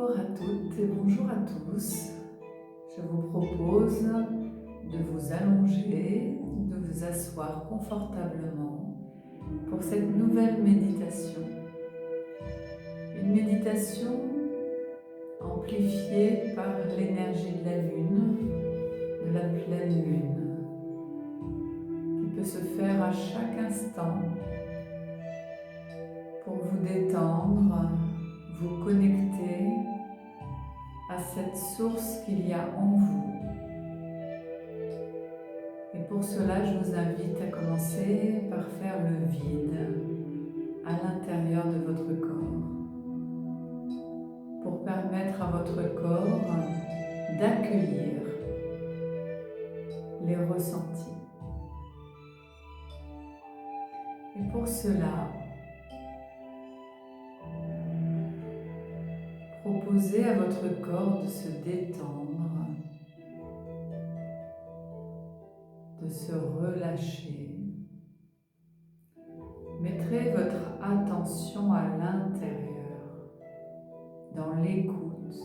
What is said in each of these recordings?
Bonjour à toutes et bonjour à tous. Je vous propose de vous allonger, de vous asseoir confortablement pour cette nouvelle méditation. Une méditation amplifiée par l'énergie de la lune, de la pleine lune, qui peut se faire à chaque instant pour vous détendre, vous connecter à cette source qu'il y a en vous. Et pour cela, je vous invite à commencer par faire le vide à l'intérieur de votre corps, pour permettre à votre corps d'accueillir les ressentis. Et pour cela, proposez à votre corps de se détendre, de se relâcher. Mettrez votre attention à l'intérieur, dans l'écoute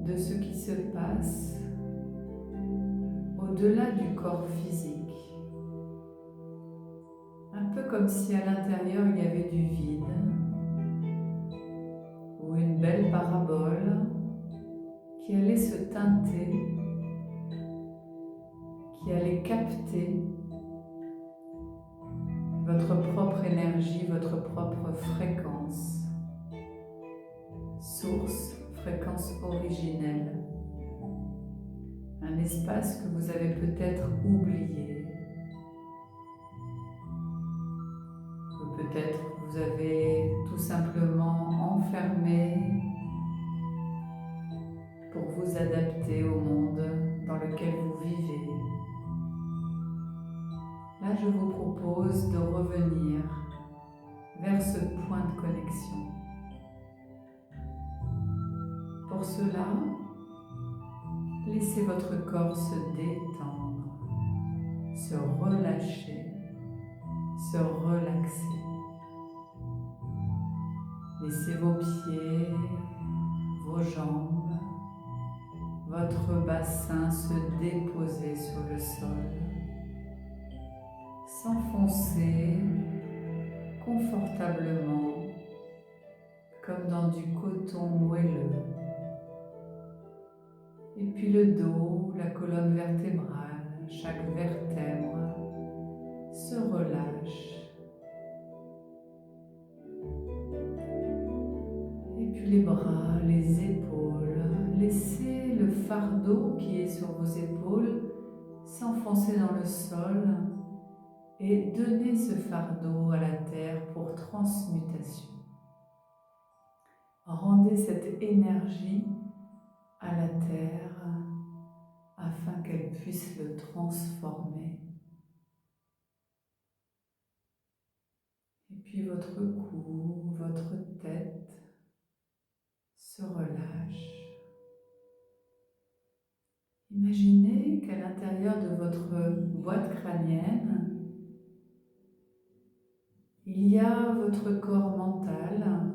de ce qui se passe au-delà du corps physique. Un peu comme si à l'intérieur il y avait du vide ou une belle parabole qui allait se teinter, qui allait capter votre propre énergie, votre propre fréquence, source, fréquence originelle, un espace que vous avez peut-être oublié, ou peut-être vous avez tout simplement enfermé pour vous adapter au monde dans lequel vous vivez. Là, je vous propose de revenir vers ce point de connexion. Pour cela, laissez votre corps se détendre, se relâcher, se relaxer. Laissez vos pieds, vos jambes, votre bassin se déposer sur le sol. S'enfoncer confortablement comme dans du coton moelleux. Et puis le dos, la colonne vertébrale, chaque vertèbre se relâche. Et puis les bras, les épaules, laissez le fardeau qui est sur vos épaules s'enfoncer dans le sol et donnez ce fardeau à la terre pour transmutation. Rendez cette énergie à la terre afin qu'elle puisse le transformer. Et puis votre cou, votre tête se relâche. Imaginez qu'à l'intérieur de votre boîte crânienne, il y a votre corps mental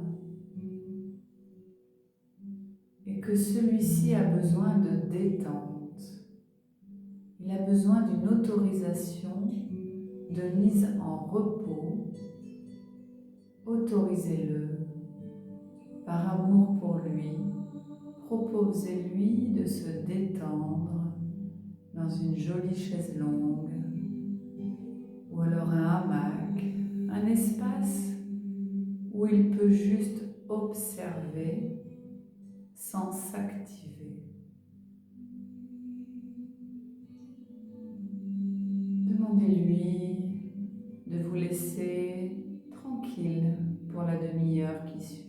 et que celui-ci a besoin de détente. Il a besoin d'une autorisation de mise en repos. Autorisez-le par amour pour lui. Proposez-lui de se détendre dans une jolie chaise longue ou alors un hamac, un espace où il peut juste observer sans s'activer. Demandez-lui de vous laisser tranquille pour la demi-heure qui suit.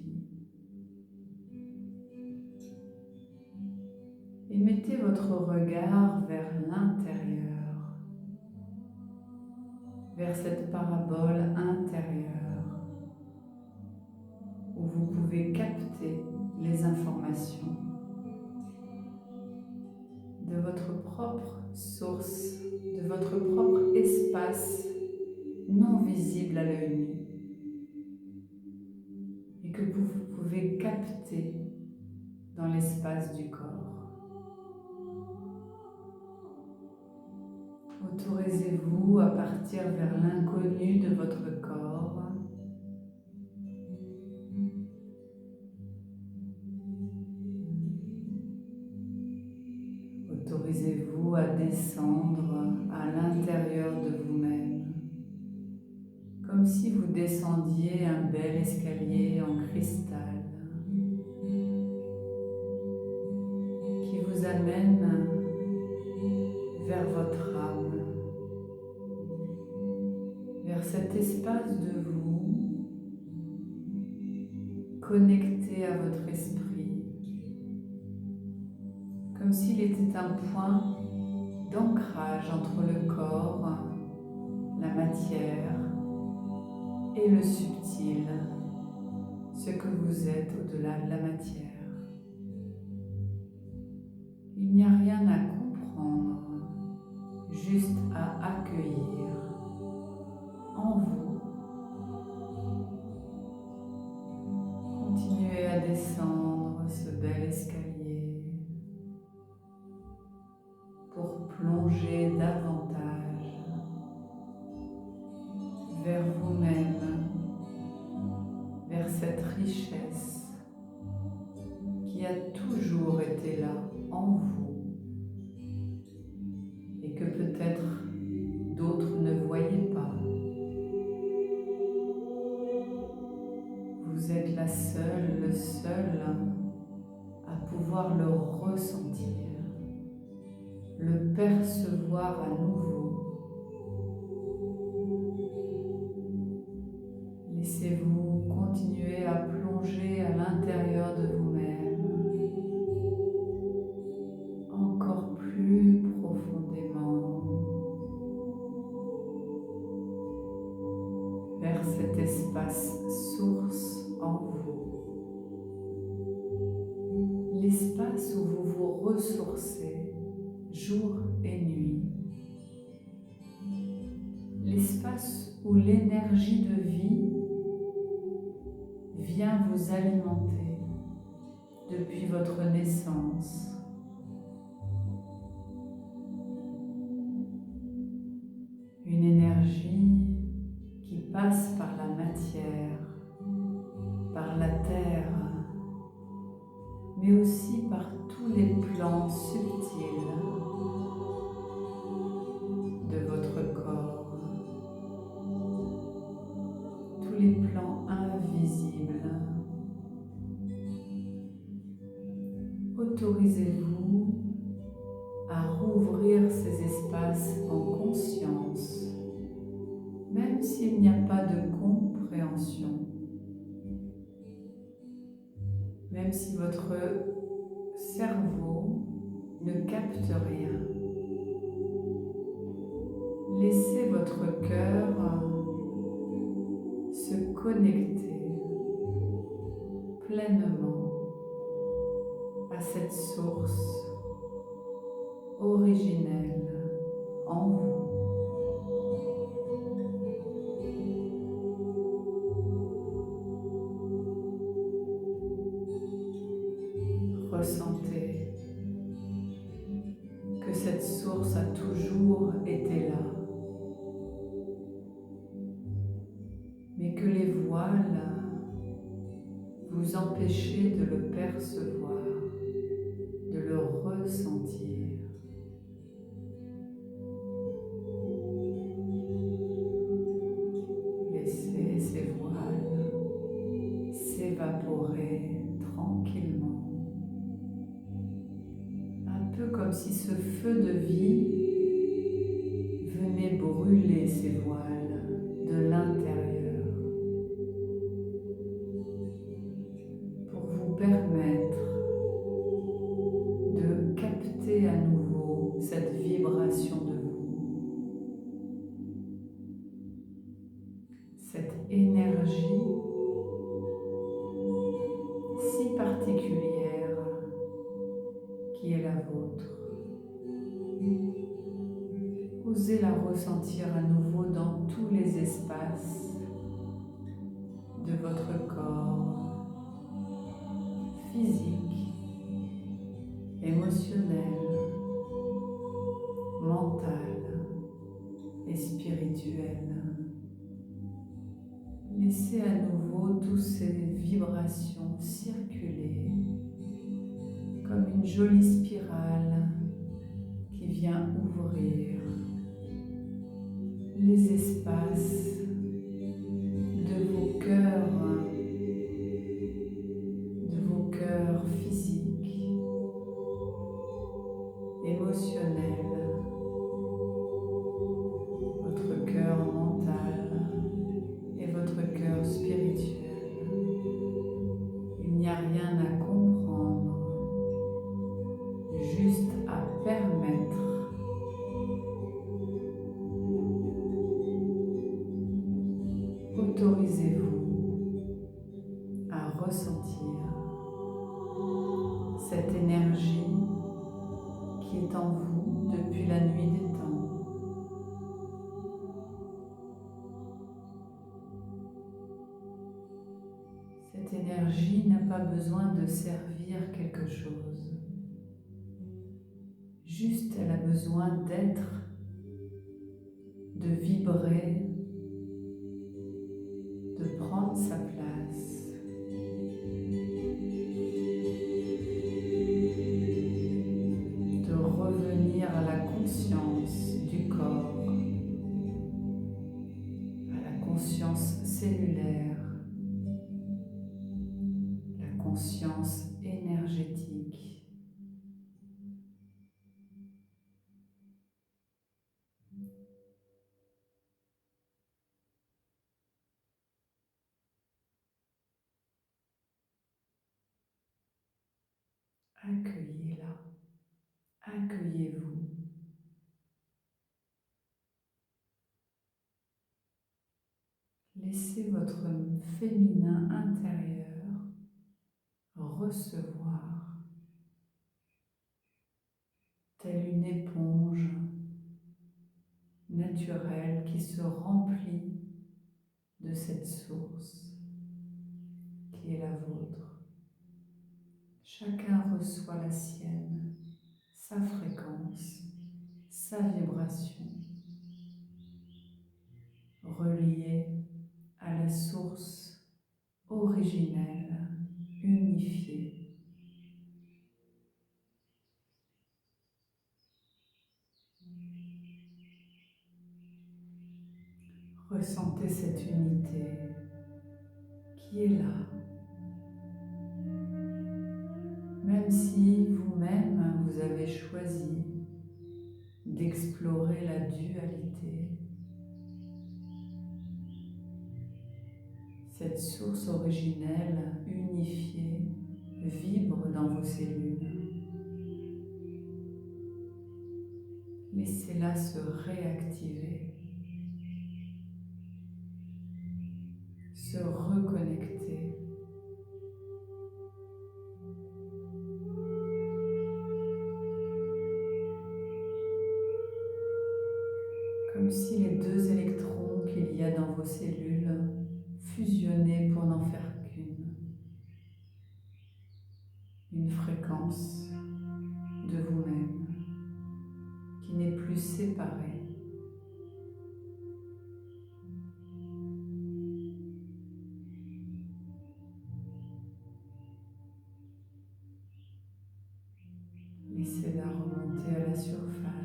Et mettez votre regard vers l'intérieur, vers cette parabole intérieure où vous pouvez capter les informations de votre propre source, de votre propre espace non visible à l'œil nu et que vous pouvez pouvez capter dans l'espace du corps. Autorisez-vous à partir vers l'inconnu de votre corps. Autorisez-vous à descendre à l'intérieur de vous-même, comme si vous descendiez un bel escalier en cristal qui vous amène vers votre âme, vers cet espace de vous connecté à votre esprit, comme s'il était un point d'ancrage entre le corps, la matière et le subtil, ce que vous êtes au-delà de la matière. Il n'y a rien à comprendre, juste à accueillir en vous. Continuez à descendre ce bel escalier pour plonger davantage vers vous-même, vers cette richesse qui a toujours été là en vous et que peut-être d'autres ne voyaient pas. Vous êtes la seule, le seul à pouvoir le ressentir, le percevoir à nouveau. Laissez-vous continuer à plonger à l'intérieur de vous-même, encore plus profondément, vers cet espace source en vous. L'espace où vous vous ressourcez jour et nuit. L'espace où l'énergie de vie vient vous alimenter depuis votre naissance. Une énergie qui passe par la matière, par la terre, mais aussi par tous les plans subtils de votre corps, tous les plans invisibles. Autorisez-vous à rouvrir ces espaces en conscience, même s'il n'y a pas de compréhension, même si votre cerveau ne capte rien. Laissez votre cœur se connecter pleinement à cette source originelle en vous. Ressentez que cette source a toujours été là, mais que les voiles vous empêchaient de le percevoir, de le ressentir. Laissez ces voiles s'évaporer tranquillement. Un peu comme si ce feu de vie venait brûler ces voiles de l'intérieur pour vous permettre de capter à nouveau cette vibration de vous, cette énergie si particulière qui est la vôtre. Osez la ressentir à nouveau dans tous les espaces de votre corps, émotionnelle, mentale et spirituelle. Laissez à nouveau toutes ces vibrations circuler comme une jolie spirale qui vient ouvrir les espaces de vos cœurs physiques, émotionnels, votre cœur mental et votre cœur spirituel. Il n'y a rien à comprendre, juste à permettre. Autorisez-vous à ressentir cette énergie qui est en vous depuis la nuit des temps. Cette énergie n'a pas besoin de servir quelque chose. Juste, elle a besoin d'être, de vibrer, de prendre sa place. De revenir à la conscience du corps, à la conscience cellulaire, la conscience énergétique. Accueillez-la, accueillez-vous. Laissez votre féminin intérieur recevoir, telle une éponge naturelle qui se remplit de cette source qui est la vôtre. Chacun reçoit la sienne, sa fréquence, sa vibration, reliée à la source originelle, unifiée. Ressentez cette unité qui est là. Même si vous-même, vous avez choisi d'explorer la dualité, cette source originelle, unifiée, vibre dans vos cellules. Laissez-la se réactiver, se reconnecter. Comme si les deux électrons qu'il y a dans vos cellules fusionnaient pour n'en faire qu'une. Une fréquence de vous-même qui n'est plus séparée. Laissez-la remonter à la surface.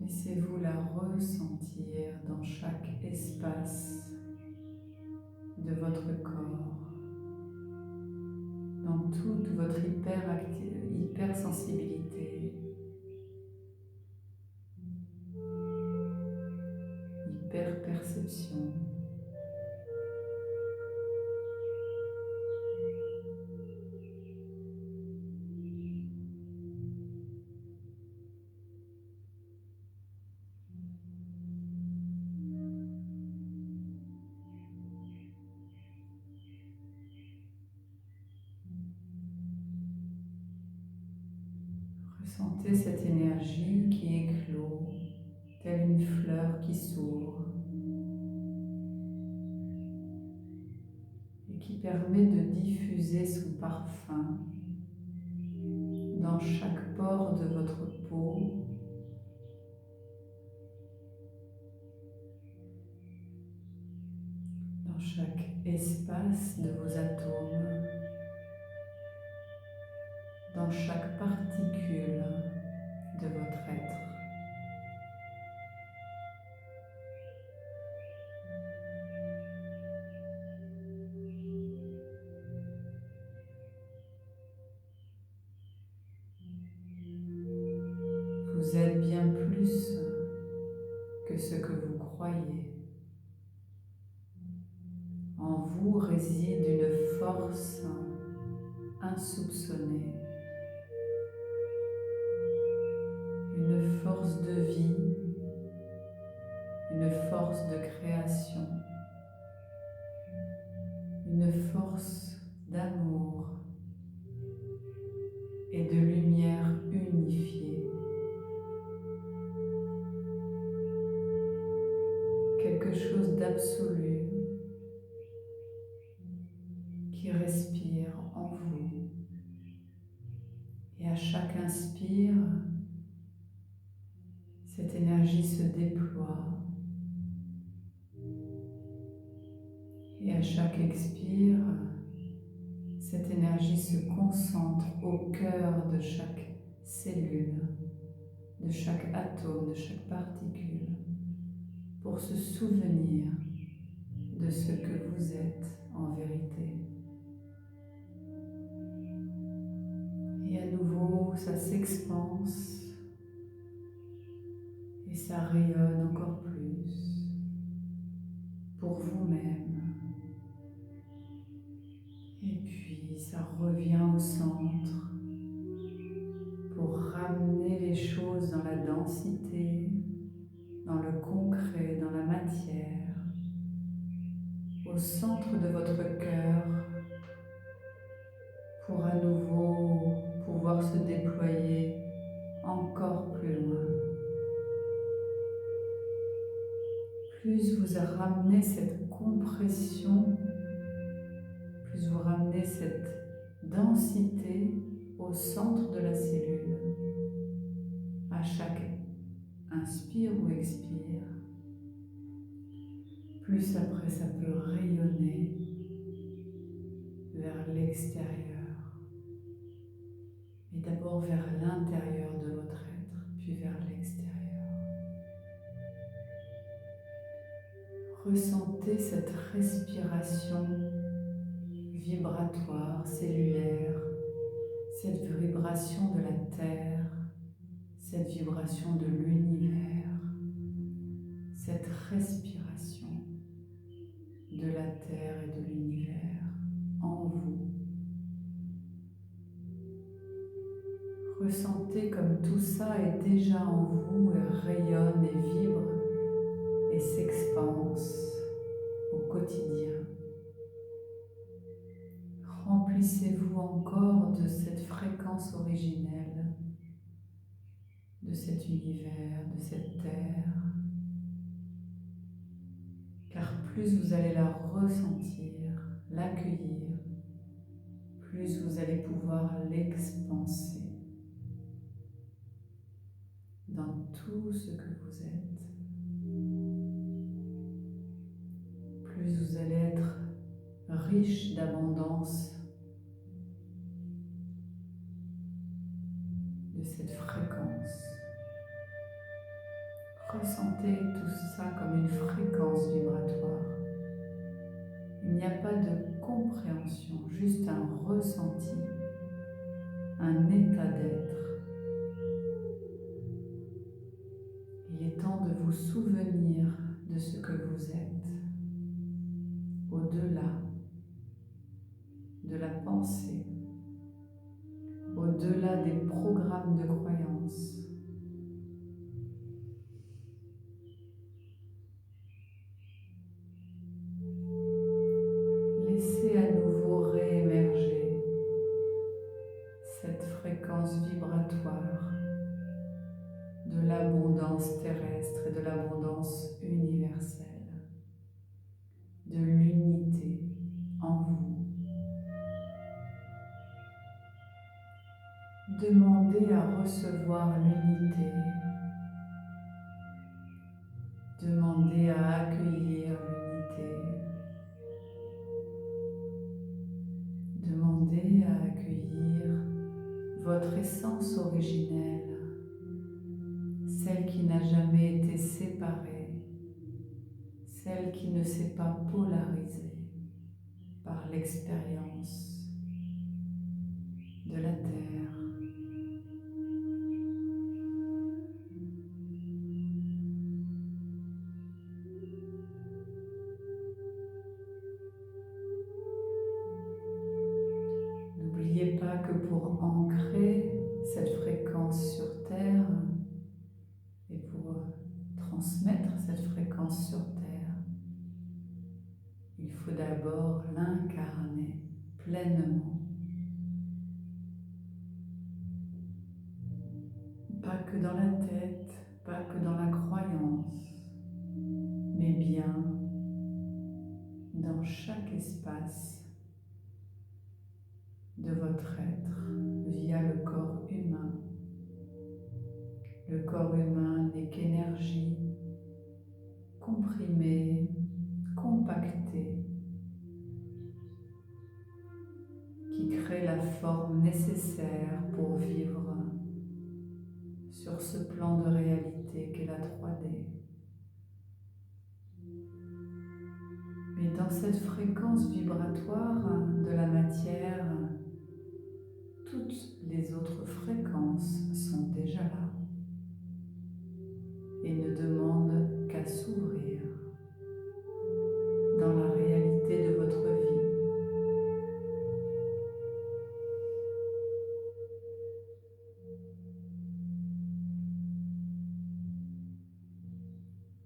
Laissez-vous la ressentir dans chaque espace de votre corps, dans toute votre hypersensibilité, hyperperception. Ressentez cette énergie qui éclot, telle une fleur qui s'ouvre et et qui permet de diffuser son parfum dans chaque pore de votre peau, dans chaque espace de vos atomes, dans chaque particule de votre être. Vous êtes bien plus que ce que vous croyez. En vous réside une force insoupçonnée, une force de vie, une force de création, une force d'amour et de lumière unifiée. Quelque chose d'absolu qui respire en vous. Et à chaque inspire, cette énergie se déploie. Et à chaque expire, cette énergie se concentre au cœur de chaque cellule, de chaque atome, de chaque particule, pour se souvenir de ce que vous êtes en vérité. Et à nouveau, ça s'expanse et ça rayonne encore plus pour vous-même. Et puis ça revient au centre pour ramener les choses dans la densité, dans le concret, dans la matière, au centre de votre cœur, pour à nouveau pouvoir se déployer encore plus loin. Plus vous ramenez cette compression, plus vous ramenez cette densité au centre de la cellule, à chaque inspire ou expire, plus après ça peut rayonner vers l'extérieur, et d'abord vers l'intérieur de votre être, puis vers l'extérieur. Ressentez cette respiration vibratoire, cellulaire, cette vibration de la Terre, cette vibration de l'univers, cette respiration de la Terre et de l'univers en vous. Ressentez comme tout ça est déjà en vous et rayonne et vibre et s'expanse au quotidien. Remplissez-vous encore de cette fréquence originelle, de cet univers, de cette terre, car plus vous allez la ressentir, l'accueillir, plus vous allez pouvoir l'expanser dans tout ce que vous êtes. Plus vous allez être riche d'abondance de cette fréquence. Ressentez tout ça comme une fréquence vibratoire. Il n'y a pas de compréhension, juste un ressenti, un état d'être. Il est temps de vous souvenir de ce que vous êtes, au-delà de la pensée, au-delà des programmes de croyances. Laissez à nouveau réémerger cette fréquence vibratoire de l'abondance terrestre et de l'abondance universelle, de l'unité en vous. demandez à recevoir l'unité. Demandez à accueillir l'unité. Demandez à accueillir votre essence originelle, celle qui n'a jamais été séparée, celle qui ne s'est pas polarisée par l'expérience de la Terre. N'oubliez pas que pour ancrer cette fréquence sur Terre et pour transmettre cette fréquence sur Terre, il faut d'abord l'incarner pleinement. Pas que dans la tête, pas que dans la croyance, mais bien dans chaque espace de votre être via le corps humain. Le corps humain n'est qu'énergie comprimée, compactée, qui crée la forme nécessaire pour vivre sur ce plan de réalité qu'est la 3D. Mais dans cette fréquence vibratoire de la matière, toutes les autres fréquences sont déjà là et ne demandent qu'à s'ouvrir dans la réalité de votre vie.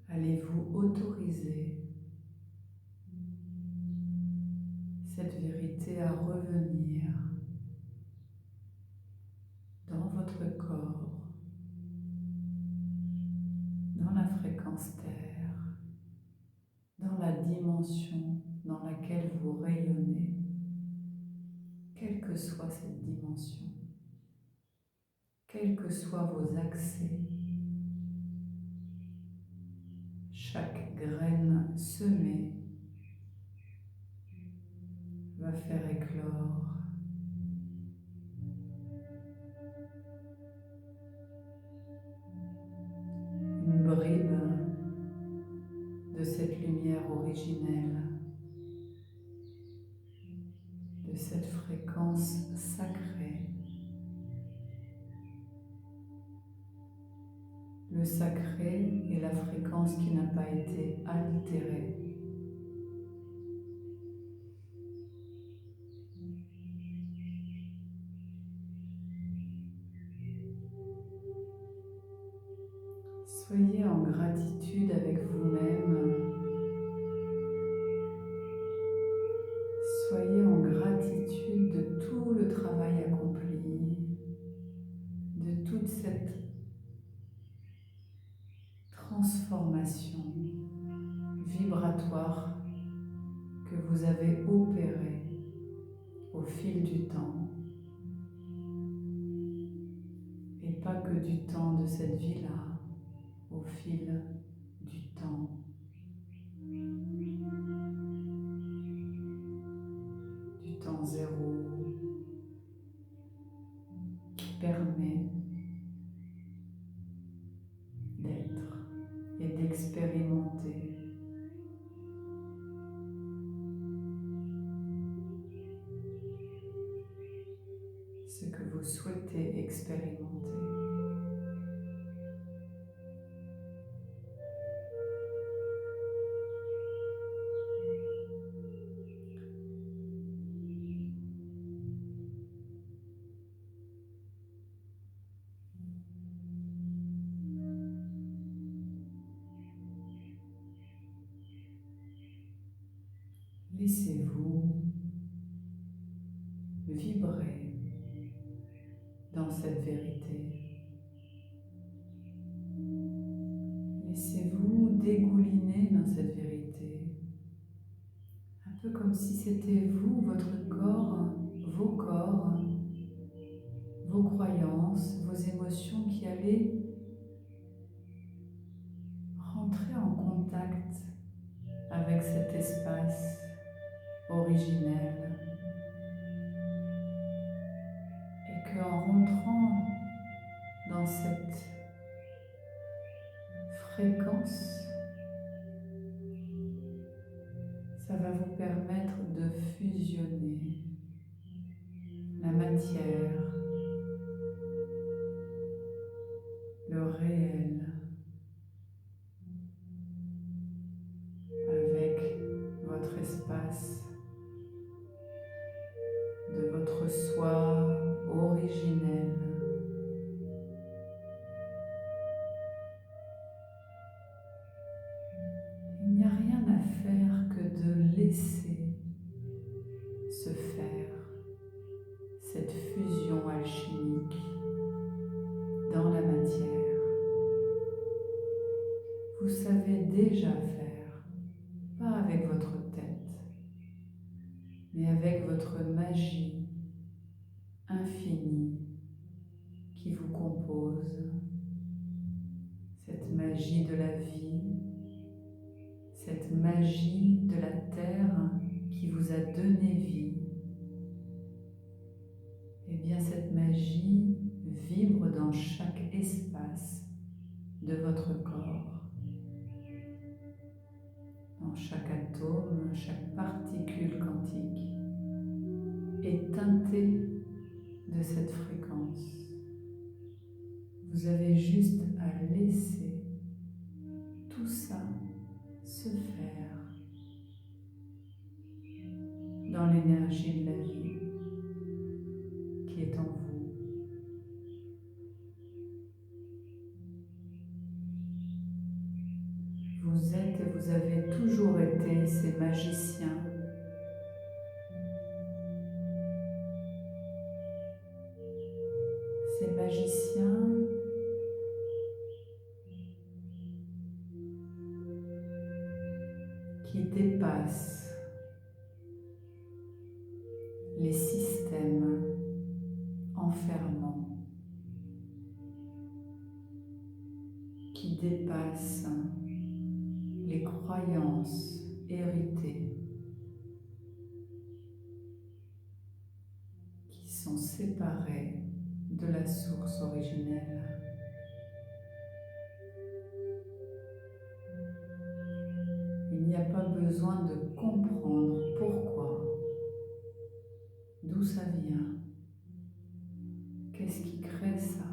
Allez-vous autoriser cette vérité à revenir dans votre corps, dans la fréquence Terre, dans la dimension dans laquelle vous rayonnez, quelle que soit cette dimension, quels que soient vos accès. Chaque graine semée va faire éclore une bribe de cette lumière originelle, de cette fréquence sacrée. Le sacré est la fréquence qui n'a pas été altérée. Soyez en gratitude avec vous-même. Soyez en gratitude de tout le travail accompli, de toute cette transformation vibratoire que vous avez opérée au fil du temps, et pas que du temps de cette vie-là, au fil du temps. Du temps zéro qui permet d'être et d'expérimenter ce que vous souhaitez expérimenter. Laissez-vous vibrer dans cette vérité. Laissez-vous dégouliner dans cette vérité. Un peu comme si c'était vous, votre corps, vos corps, vos croyances, vos émotions qui allaient rentrer en contact avec cet espace originel. Et qu'en rentrant dans cette fréquence, ça va vous permettre de fusionner la matière, le réel, avec votre espace de votre soi originel. Il n'y a rien à faire que de laisser se faire cette fusion alchimique dans la matière. Vous savez déjà faire, pas avec votre tête, mais avec votre magie infinie qui vous compose, cette magie de la vie, cette magie de la terre qui vous a donné vie. Eh bien, cette magie vibre dans chaque espace de votre corps, dans chaque atome, chaque particule quantique est teintée de cette fréquence. Vous avez juste à laisser tout ça se faire dans l'énergie de la vie qui est en vous. Vous êtes et vous avez toujours été ces magiciens qui dépassent les systèmes enfermants, qui dépassent les croyances héritées, qui sont séparées de la source originelle. Il n'y a pas besoin de comprendre pourquoi, d'où ça vient, qu'est-ce qui crée ça.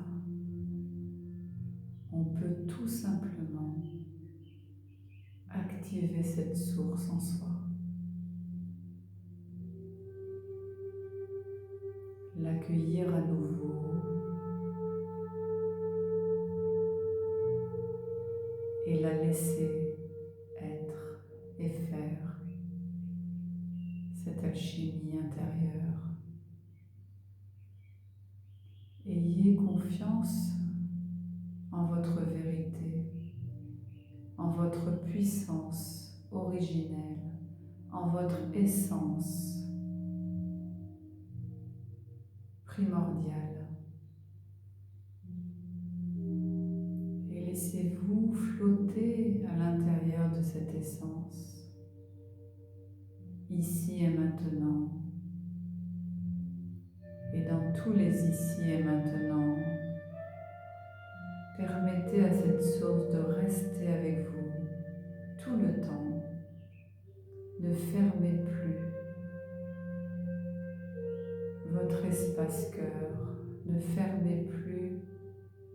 On peut tout simplement activer cette source en soi, l'accueillir à nouveau, et la laisser être et faire cette alchimie intérieure. Ayez confiance en votre vérité, en votre puissance originelle, en votre essence primordiale. Et laissez-vous flotter à l'intérieur de cette essence, ici et maintenant. Et dans tous les ici et maintenant, permettez à cette source de rester avec vous tout le temps. Ne fermez plus votre espace cœur, ne fermez plus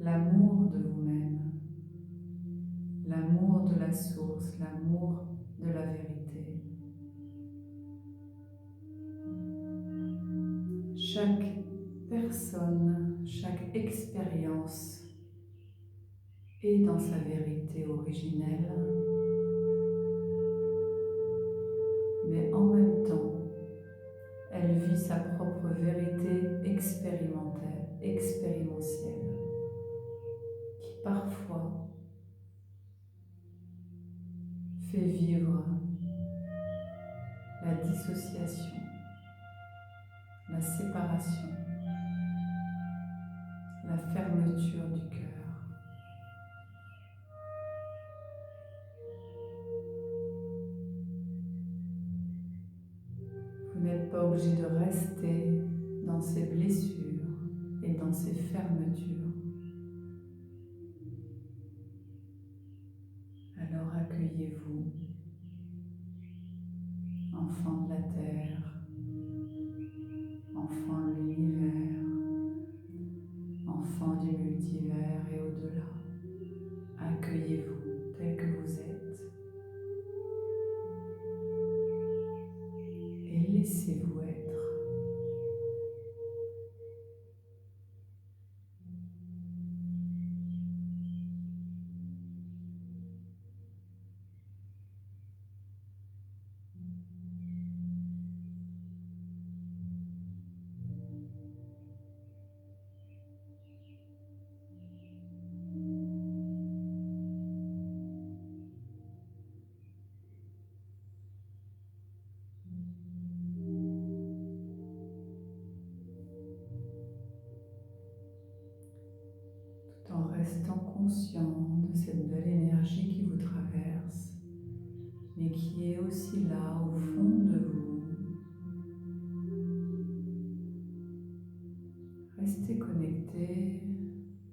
l'amour de vous-même, l'amour de la source, l'amour de la vérité. Chaque personne, chaque expérience est dans sa vérité originelle, mais en même temps, elle vit sa propre vérité expérimentielle, qui parfois fait vivre la dissociation, la séparation, fermeture du cœur. Vous n'êtes pas obligé de rester dans ces blessures et dans ces fermetures. Alors accueillez-vous, enfant de la terre, enfant de l'univers, enfant du multivers et au-delà. Accueillez-vous tel que vous êtes et laissez-vous être. En restant conscient de cette belle énergie qui vous traverse, mais qui est aussi là au fond de vous. Restez connecté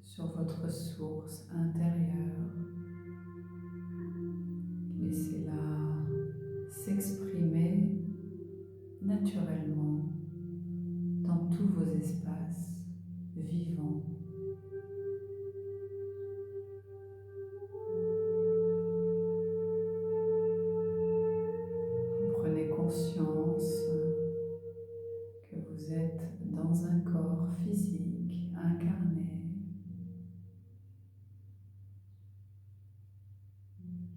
sur votre source intérieure. Laissez-la s'exprimer naturellement dans tous vos espaces vivants. Prenez conscience que vous êtes dans un corps physique incarné.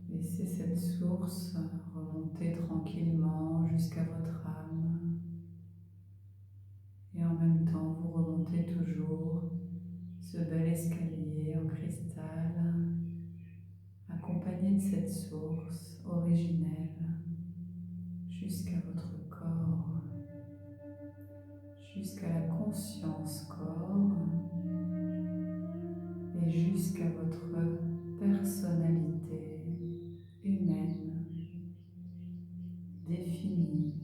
Laissez cette source remonter tranquillement jusqu'à votre âme. Et en même temps, vous remontez toujours ce bel escalier en cristal, accompagné de cette source originelle, jusqu'à votre corps, jusqu'à la conscience corps et jusqu'à votre personnalité humaine définie.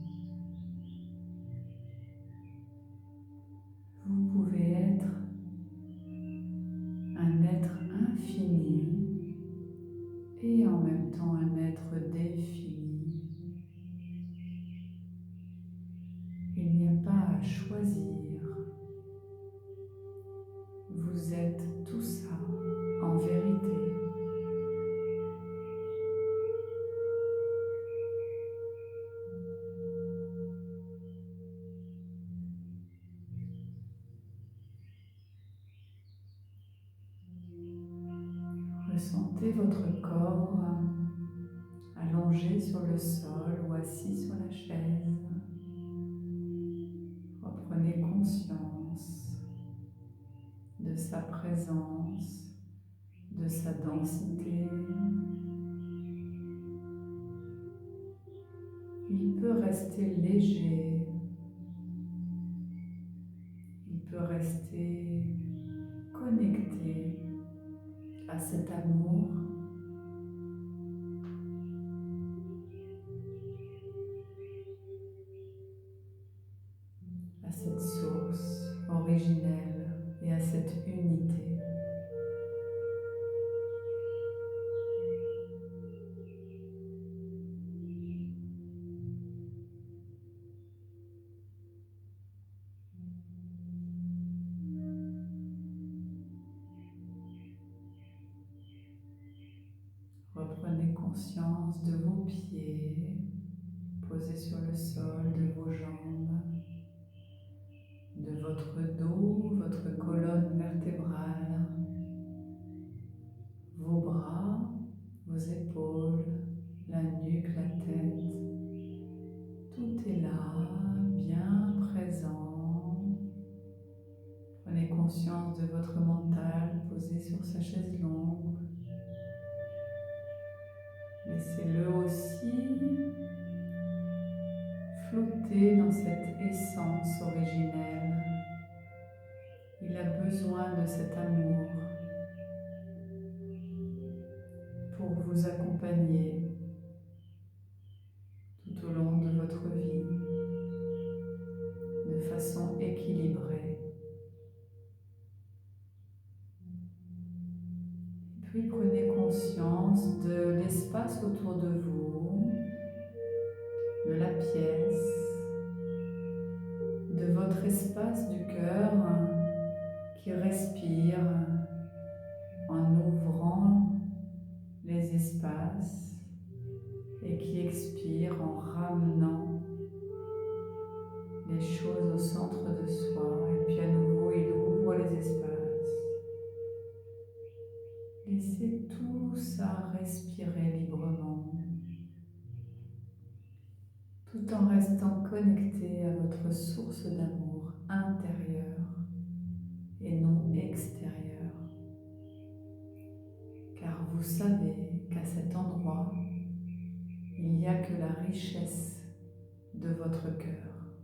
Vous pouvez être un être infini et en même temps un être défini. Il n'y a pas à choisir. Vous êtes tout ça en vérité. Ressentez votre corps allongé sur le sol ou assis sur la chaise. Reprenez conscience de sa présence, de sa densité. Il peut rester léger, il peut rester connecté à cet amour, à cette source originelle et à cette unité. Reprenez conscience de vos pieds posés sur le sol, de vos jambes, de votre dos, votre colonne vertébrale, vos bras, vos épaules, la nuque, la tête. Tout est là, bien présent. Prenez conscience de votre mental posé sur sa chaise longue. Laissez-le aussi flotter dans cette essence originelle. Il a besoin de cet amour pour vous accompagner tout au long de votre vie de façon équilibrée. Puis prenez conscience de l'espace autour de vous, de la pièce, de votre espace du cœur qui respire en ouvrant les espaces et qui expire en ramenant les choses au centre de soi. Et puis à nouveau, il ouvre les espaces. Laissez tout ça respirer librement, tout en restant connecté à votre source d'amour intérieure et non extérieure. Car vous savez qu'à cet endroit, il n'y a que la richesse de votre cœur,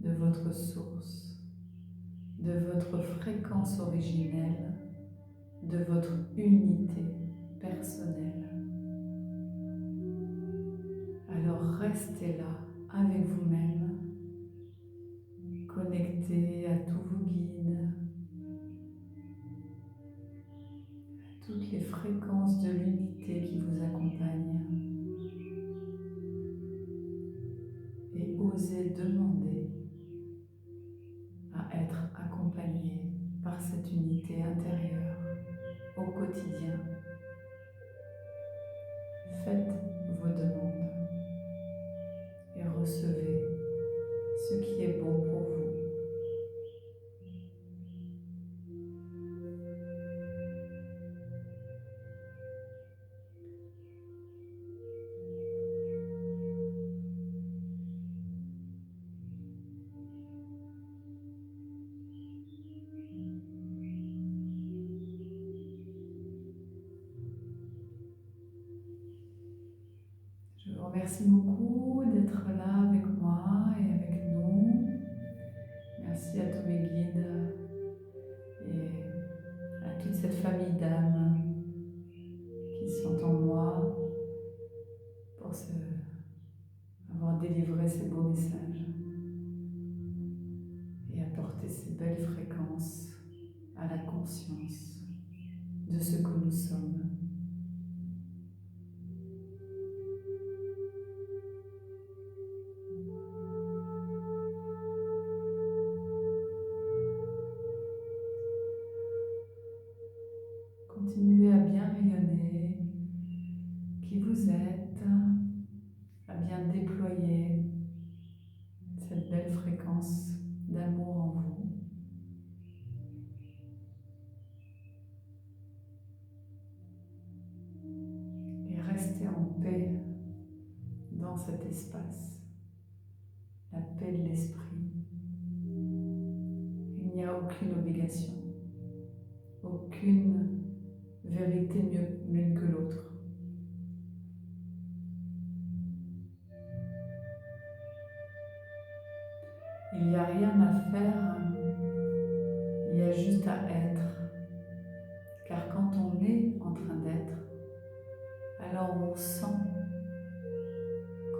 de votre source, de votre fréquence originelle, de votre unité personnelle. Alors restez là avec vous-même, connecté à tous vos guides, à toutes les fréquences de l'unité qui vous accompagnent, et osez demander à être accompagné par cette unité intérieure au quotidien. Faites vos demandes et recevez ce qui est bon pour vous. Je vous remercie beaucoup d'être là avec moi et avec nous. Merci à tous mes guides et à toute cette famille d'âmes qui sont en moi pour avoir délivré ces beaux messages et apporter ces belles fréquences à la conscience de ce que nous sommes. Continuez à bien rayonner qui vous êtes, à bien déployer cette belle fréquence d'amour en vous. Et restez en paix dans cet espace, la paix de l'esprit. Il n'y a aucune obligation, aucune vérité mieux l'une que l'autre. Il n'y a rien à faire, il y a juste à être. Car quand on est en train d'être, alors on sent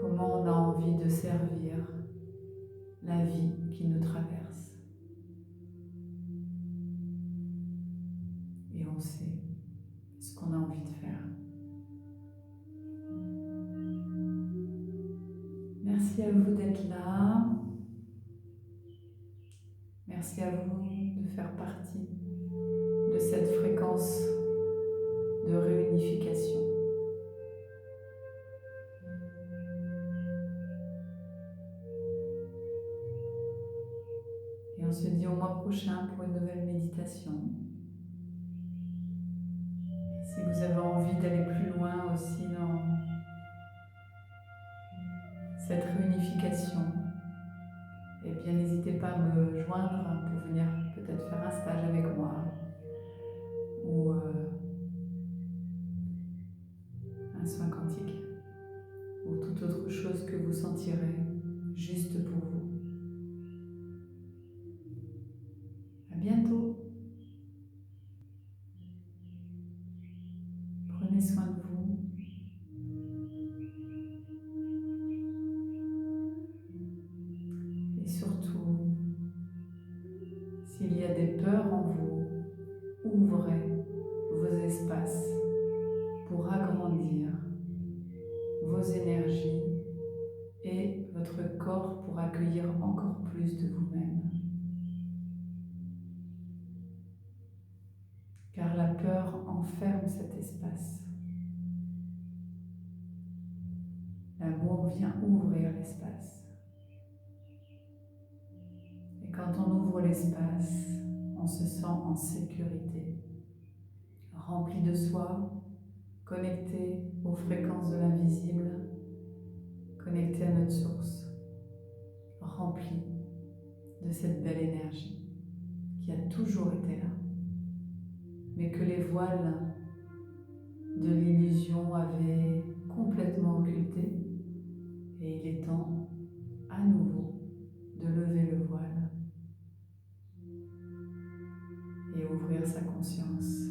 comment on a envie de servir la vie qui nous traverse. Et on sait ce qu'on a envie de faire. Merci à vous d'être là. Merci à vous de faire partie de cette fréquence de réunification. Et on se dit au mois prochain pour une nouvelle méditation. Si vous avez envie d'aller plus loin aussi dans cette réunification, eh bien n'hésitez pas à me joindre pour venir peut-être faire un stage avec moi ou un soin quantique ou toute autre chose que vous sentirez juste pour vous. énergies et votre corps pour accueillir encore plus de vous-même. Car la peur enferme cet espace. L'amour vient ouvrir l'espace. Et quand on ouvre l'espace, on se sent en sécurité, rempli de soi, connecté aux fréquences de l'invisible, connecté à notre source, rempli de cette belle énergie qui a toujours été là, mais que les voiles de l'illusion avaient complètement occultée. Et il est temps à nouveau de lever le voile et ouvrir sa conscience.